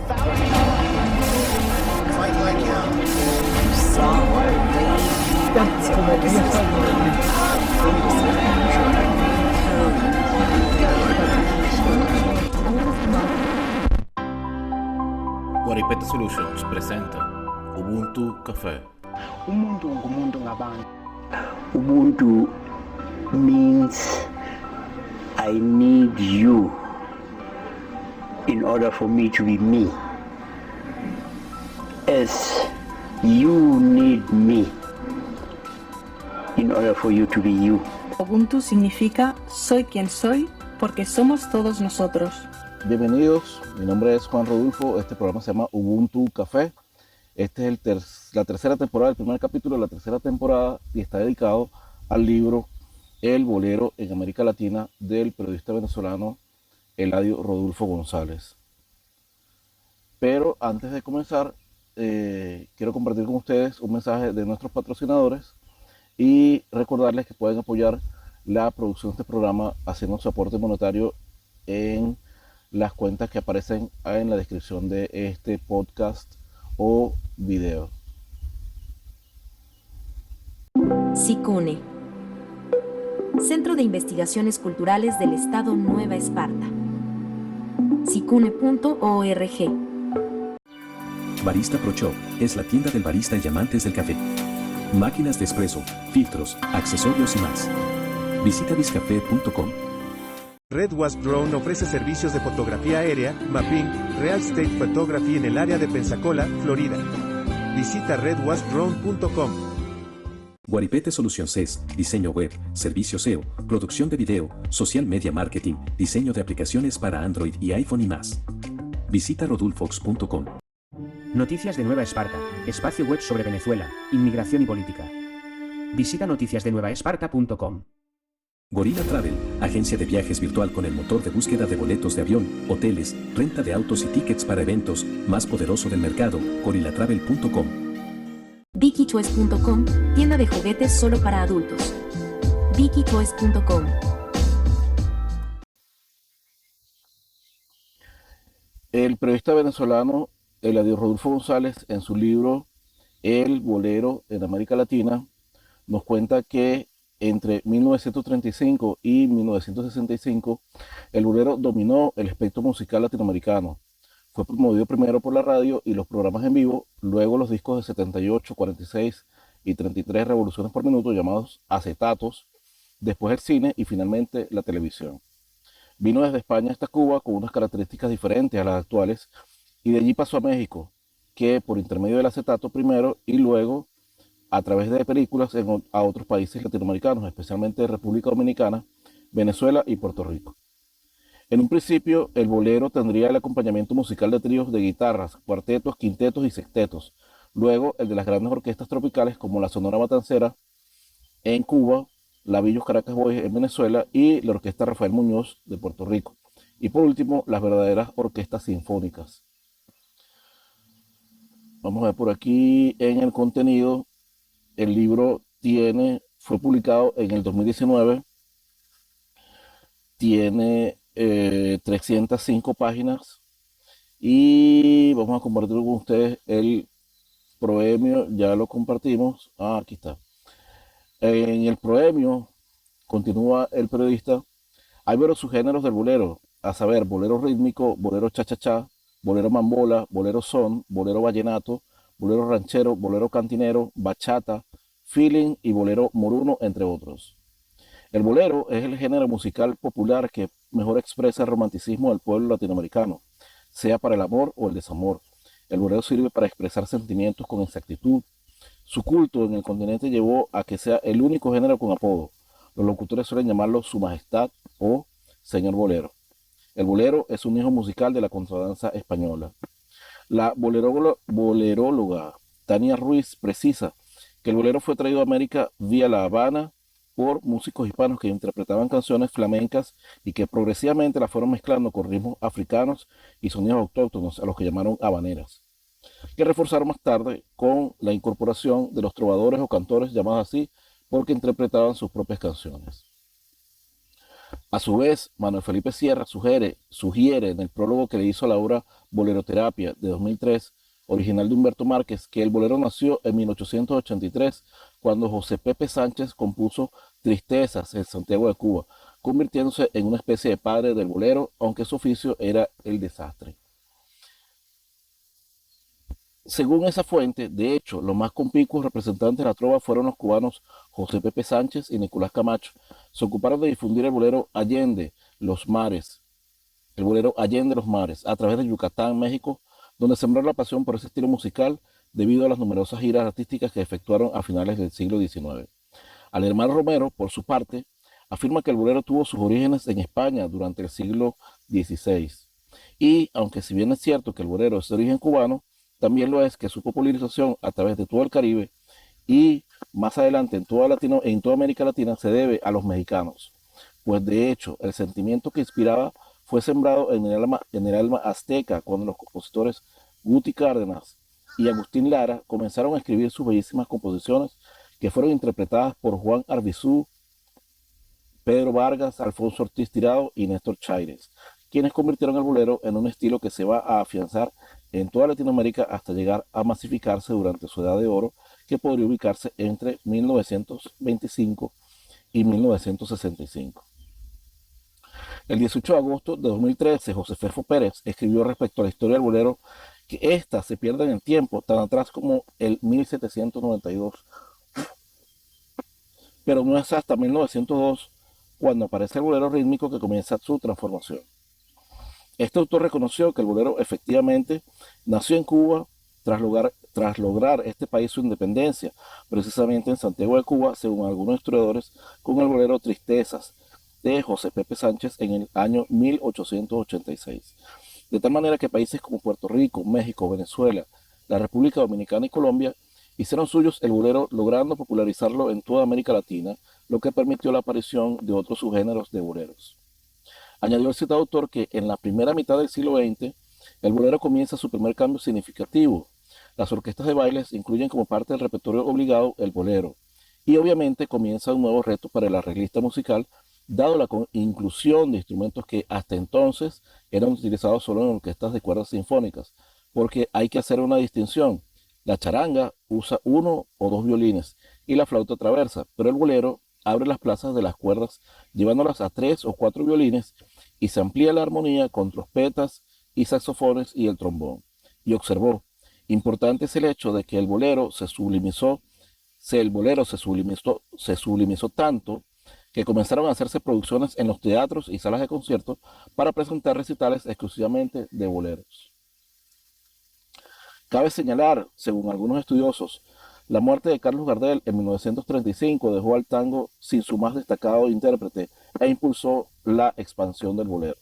Fight like hell. Guaripete Solutions presenta Ubuntu Café. Umuntu ngumuntu ngabantu. Ubuntu means I need you in order for me to be me. As you need me in order for you to be you. Ubuntu significa soy quien soy porque somos todos nosotros. Bienvenidos, mi nombre es Juan Rodulfo, este programa se llama Ubuntu Café. Este es la tercera temporada, el primer capítulo de la tercera temporada y está dedicado al libro El Bolero en América Latina del periodista venezolano Eladio Rodulfo González. Pero antes de comenzar, quiero compartir con ustedes un mensaje de nuestros patrocinadores y recordarles que pueden apoyar la producción de este programa haciendo su aporte monetario en las cuentas que aparecen en la descripción de este podcast o video. CICUNE, Centro de Investigaciones Culturales del Estado Nueva Esparta. cicune.org. Barista Pro Shop es la tienda del barista y amantes del café. Máquinas de espresso, filtros, accesorios y más. Visita bizcafé.com. Red Wasp Drone ofrece servicios de fotografía aérea, mapping, real estate photography en el área de Pensacola, Florida. Visita redwaspdrone.com. Guaripete Solutions es diseño web, servicio SEO, producción de video, social media marketing, diseño de aplicaciones para Android y iPhone y más. Visita rodulfox.com. Noticias de Nueva Esparta, espacio web sobre Venezuela, inmigración y política. Visita noticiasdenuevaesparta.com. Gorilla Travel, agencia de viajes virtual con el motor de búsqueda de boletos de avión, hoteles, renta de autos y tickets para eventos, más poderoso del mercado, gorillatravel.com. VickyToys.com, tienda de juguetes solo para adultos. VickyToys.com. El periodista venezolano Eladio Rodulfo González, en su libro El Bolero en América Latina, nos cuenta que entre 1935 y 1965, el bolero dominó el espectro musical latinoamericano. Fue promovido primero por la radio y los programas en vivo, luego los discos de 78, 46 y 33 revoluciones por minuto, llamados acetatos, después el cine y finalmente la televisión. Vino desde España hasta Cuba con unas características diferentes a las actuales y de allí pasó a México, que por intermedio del acetato primero y luego a través de películas a otros países latinoamericanos, especialmente República Dominicana, Venezuela y Puerto Rico. En un principio, el bolero tendría el acompañamiento musical de tríos de guitarras, cuartetos, quintetos y sextetos. Luego, el de las grandes orquestas tropicales como la Sonora Matancera en Cuba, la Villos Caracas Boys en Venezuela y la Orquesta Rafael Muñoz de Puerto Rico. Y por último, las verdaderas orquestas sinfónicas. Vamos a ver por aquí en el contenido. El libro fue publicado en el 2019, tiene 305 páginas y vamos a compartir con ustedes el proemio, ya lo compartimos, aquí está. En el proemio, continúa el periodista, hay varios subgéneros del bolero, a saber, bolero rítmico, bolero cha-cha-cha, bolero mambola, bolero son, bolero vallenato, bolero ranchero, bolero cantinero, bachata, feeling y bolero moruno, entre otros. El bolero es el género musical popular que mejor expresa el romanticismo del pueblo latinoamericano, sea para el amor o el desamor. El bolero sirve para expresar sentimientos con exactitud. Su culto en el continente llevó a que sea el único género con apodo. Los locutores suelen llamarlo Su Majestad o Señor Bolero. El bolero es un hijo musical de la contradanza española. La boleróloga Tania Ruiz precisa que el bolero fue traído a América vía La Habana por músicos hispanos que interpretaban canciones flamencas y que progresivamente las fueron mezclando con ritmos africanos y sonidos autóctonos a los que llamaron habaneras, que reforzaron más tarde con la incorporación de los trovadores o cantores llamados así porque interpretaban sus propias canciones. A su vez, Manuel Felipe Sierra sugiere en el prólogo que le hizo a la obra Boleroterapia de 2003, original de Humberto Márquez, que el bolero nació en 1883, cuando José Pepe Sánchez compuso Tristezas en Santiago de Cuba, convirtiéndose en una especie de padre del bolero, aunque su oficio era el desastre. Según esa fuente, de hecho, los más conspicuos representantes de la trova fueron los cubanos José Pepe Sánchez y Nicolás Camacho. Se ocuparon de difundir el bolero Allende los Mares, a través de Yucatán, México, donde sembró la pasión por ese estilo musical debido a las numerosas giras artísticas que efectuaron a finales del siglo XIX. Alemán Romero, por su parte, afirma que el bolero tuvo sus orígenes en España durante el siglo XVI. Y, aunque si bien es cierto que el bolero es de origen cubano, también lo es que su popularización a través de todo el Caribe y más adelante en toda América Latina se debe a los mexicanos, pues de hecho el sentimiento que inspiraba fue sembrado en el alma azteca cuando los compositores Guti Cárdenas y Agustín Lara comenzaron a escribir sus bellísimas composiciones que fueron interpretadas por Juan Arbizu, Pedro Vargas, Alfonso Ortiz Tirado y Néstor Chaires, quienes convirtieron el bolero en un estilo que se va a afianzar en toda Latinoamérica hasta llegar a masificarse durante su edad de oro, que podría ubicarse entre 1925 y 1965. El 18 de agosto de 2013, José Fefo Pérez escribió respecto a la historia del bolero que ésta se pierde en el tiempo, tan atrás como el 1792. Pero no es hasta 1902 cuando aparece el bolero rítmico que comienza su transformación. Este autor reconoció que el bolero efectivamente nació en Cuba tras lograr este país su independencia, precisamente en Santiago de Cuba, según algunos historiadores, con el bolero Tristezas de José Pepe Sánchez en el año 1886. De tal manera que países como Puerto Rico, México, Venezuela, la República Dominicana y Colombia hicieron suyos el bolero, logrando popularizarlo en toda América Latina, lo que permitió la aparición de otros subgéneros de boleros. Añadió el citado autor que en la primera mitad del siglo XX, el bolero comienza su primer cambio significativo. Las orquestas de bailes incluyen como parte del repertorio obligado el bolero, y obviamente comienza un nuevo reto para el arreglista musical, dado la inclusión de instrumentos que hasta entonces eran utilizados solo en orquestas de cuerdas sinfónicas, porque hay que hacer una distinción. La charanga usa 1 o 2 violines y la flauta traversa, pero el bolero abre las plazas de las cuerdas llevándolas a 3 o 4 violines y se amplía la armonía con trompetas y saxofones y el trombón. Y observó, importante es el hecho de que el bolero se sublimizó tanto que comenzaron a hacerse producciones en los teatros y salas de conciertos para presentar recitales exclusivamente de boleros. Cabe señalar, según algunos estudiosos, la muerte de Carlos Gardel en 1935 dejó al tango sin su más destacado intérprete e impulsó la expansión del bolero.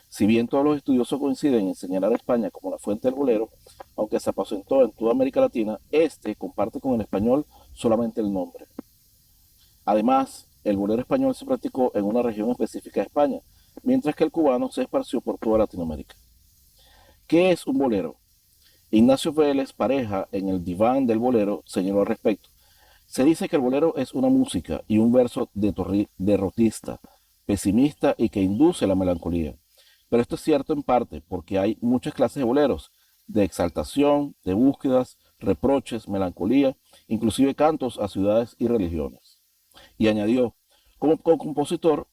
Si bien todos los estudiosos coinciden en señalar a España como la fuente del bolero, aunque se aposentó en toda América Latina, este comparte con el español solamente el nombre. Además, el bolero español se practicó en una región específica de España, mientras que el cubano se esparció por toda Latinoamérica. ¿Qué es un bolero? Ignacio Vélez Pareja, en el Diván del Bolero, señaló al respecto. Se dice que el bolero es una música y un verso derrotista, pesimista y que induce la melancolía. Pero esto es cierto en parte porque hay muchas clases de boleros, de exaltación, de búsquedas, reproches, melancolía, inclusive cantos a ciudades y religiones. Y añadió, como compositor,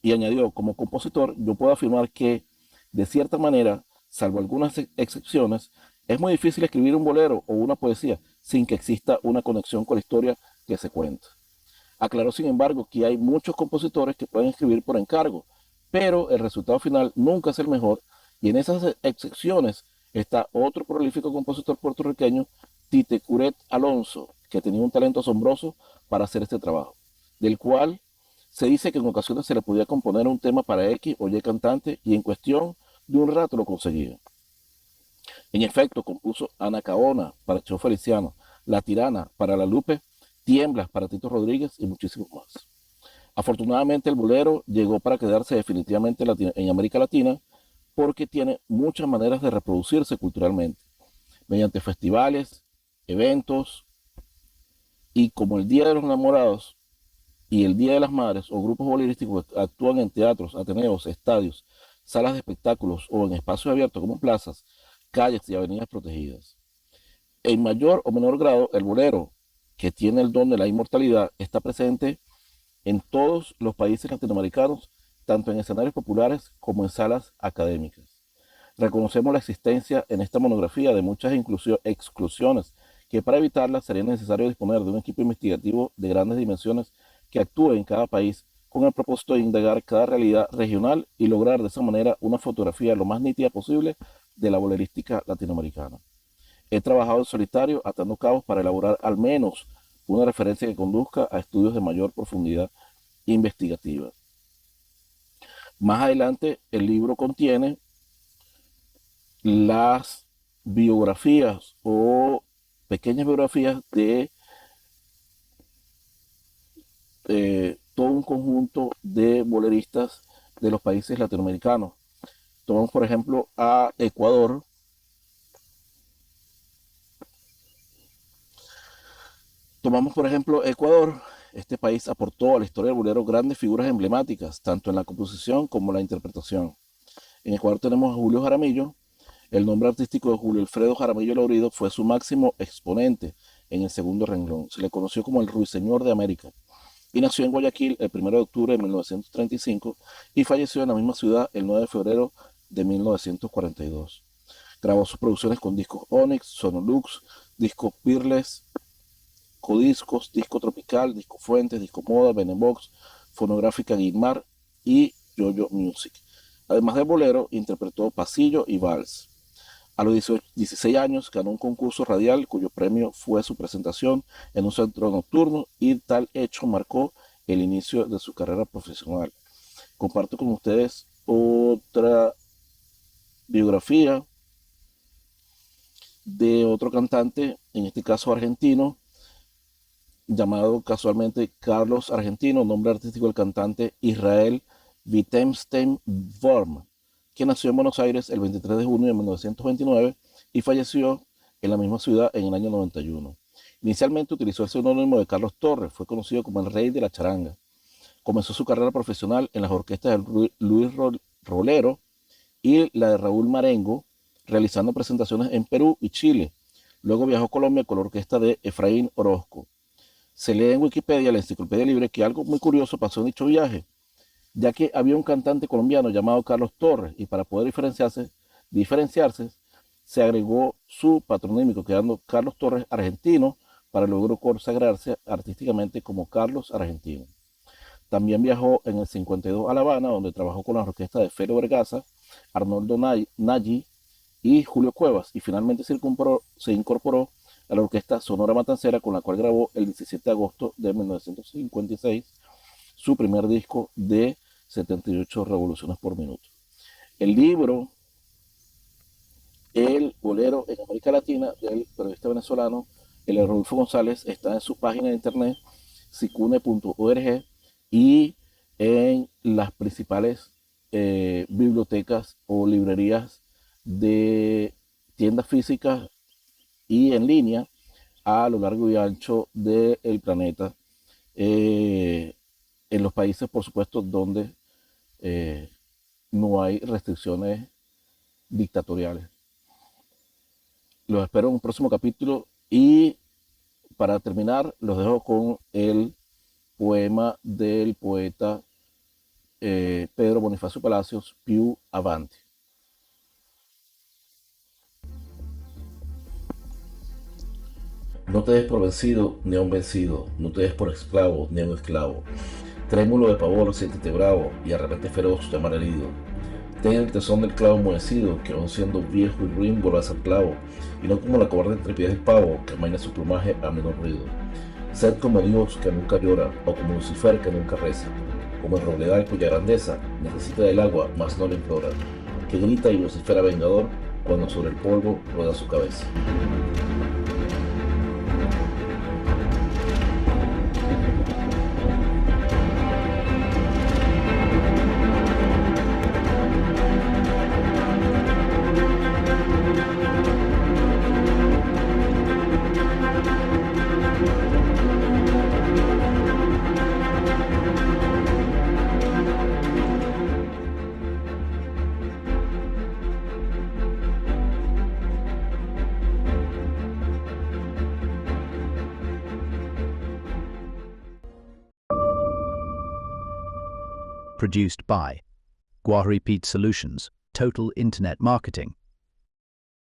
yo puedo afirmar que, de cierta manera, salvo algunas excepciones, es muy difícil escribir un bolero o una poesía sin que exista una conexión con la historia que se cuenta. Aclaró, sin embargo, que hay muchos compositores que pueden escribir por encargo, pero el resultado final nunca es el mejor, y en esas excepciones está otro prolífico compositor puertorriqueño, Tite Curet Alonso, que tenía un talento asombroso para hacer este trabajo, del cual se dice que en ocasiones se le podía componer un tema para X o Y cantante y en cuestión de un rato lo conseguía. En efecto, compuso Anacaona para Cheo Feliciano, La Tirana para La Lupe, Tiemblas para Tito Rodríguez y muchísimos más. Afortunadamente el bolero llegó para quedarse definitivamente en América Latina porque tiene muchas maneras de reproducirse culturalmente, mediante festivales, eventos y como el Día de los Enamorados, y el Día de las Madres o grupos bolerísticos que actúan en teatros, ateneos, estadios, salas de espectáculos o en espacios abiertos como plazas, calles y avenidas protegidas. En mayor o menor grado, el bolero, que tiene el don de la inmortalidad, está presente en todos los países latinoamericanos, tanto en escenarios populares como en salas académicas. Reconocemos la existencia en esta monografía de muchas exclusiones que para evitarlas sería necesario disponer de un equipo investigativo de grandes dimensiones que actúe en cada país con el propósito de indagar cada realidad regional y lograr de esa manera una fotografía lo más nítida posible de la bolerística latinoamericana. He trabajado en solitario atando cabos para elaborar al menos una referencia que conduzca a estudios de mayor profundidad investigativa. Más adelante, el libro contiene las biografías o pequeñas biografías de todo un conjunto de boleristas de los países latinoamericanos. Tomamos, por ejemplo, a Ecuador. Este país aportó a la historia del bolero grandes figuras emblemáticas, tanto en la composición como en la interpretación. En Ecuador tenemos a Julio Jaramillo. El nombre artístico de Julio Alfredo Jaramillo Laurido fue su máximo exponente en el segundo renglón. Se le conoció como el Ruiseñor de América y nació en Guayaquil el 1 de octubre de 1935 y falleció en la misma ciudad el 9 de febrero de 1942. Grabó sus producciones con discos Onyx, Sonolux, discos Peerless, Codiscos, Disco Tropical, Disco Fuentes, Disco Moda, Benebox, Fonográfica Guilmar y Yoyo Music. Además de bolero, interpretó pasillo y vals. A los 16 años ganó un concurso radial cuyo premio fue su presentación en un centro nocturno y tal hecho marcó el inicio de su carrera profesional. Comparto con ustedes otra biografía de otro cantante, en este caso argentino, llamado casualmente Carlos Argentino, nombre artístico del cantante Israel Wittgenstein-Worm, que nació en Buenos Aires el 23 de junio de 1929 y falleció en la misma ciudad en el año 91. Inicialmente utilizó el seudónimo de Carlos Torres, fue conocido como el Rey de la Charanga. Comenzó su carrera profesional en las orquestas de Luis Rolero y la de Raúl Marengo, realizando presentaciones en Perú y Chile. Luego viajó a Colombia con la orquesta de Efraín Orozco. Se lee en Wikipedia, la Enciclopedia Libre, que algo muy curioso pasó en dicho viaje, ya que había un cantante colombiano llamado Carlos Torres y para poder diferenciarse se agregó su patronímico, quedando Carlos Torres Argentino, para luego consagrarse artísticamente como Carlos Argentino. También viajó en el 52 a La Habana, donde trabajó con la orquesta de Felo Vergaza, Arnoldo Nagy y Julio Cuevas, y finalmente se incorporó a la orquesta Sonora Matancera, con la cual grabó el 17 de agosto de 1956 su primer disco de 78 revoluciones por minuto. El libro El bolero en América Latina, del periodista venezolano Rodolfo González, está en su página de internet sicune.org y en las principales bibliotecas o librerías de tiendas físicas y en línea a lo largo y ancho del planeta, en los países, por supuesto, donde no hay restricciones dictatoriales. Los espero en un próximo capítulo y para terminar los dejo con el poema del poeta Pedro Bonifacio Palacios, Più Avanti. No te des por vencido ni a un vencido, no te des por esclavo ni a un esclavo. Trémulo de pavor, siéntete bravo y arremete feroz llamar herido. Ten el tesón del clavo enmohecido, que aun siendo viejo y ruin vuelve a ser clavo, y no como la cobarde entrepiés del pavo, que amaina su plumaje a menor ruido. Sed como Dios, que nunca llora, o como Lucifer, que nunca reza, como el robledal cuya grandeza necesita del agua, mas no le implora, que grita y vocifera vengador cuando sobre el polvo rueda su cabeza. Produced by Guarepeat Solutions, Total Internet Marketing.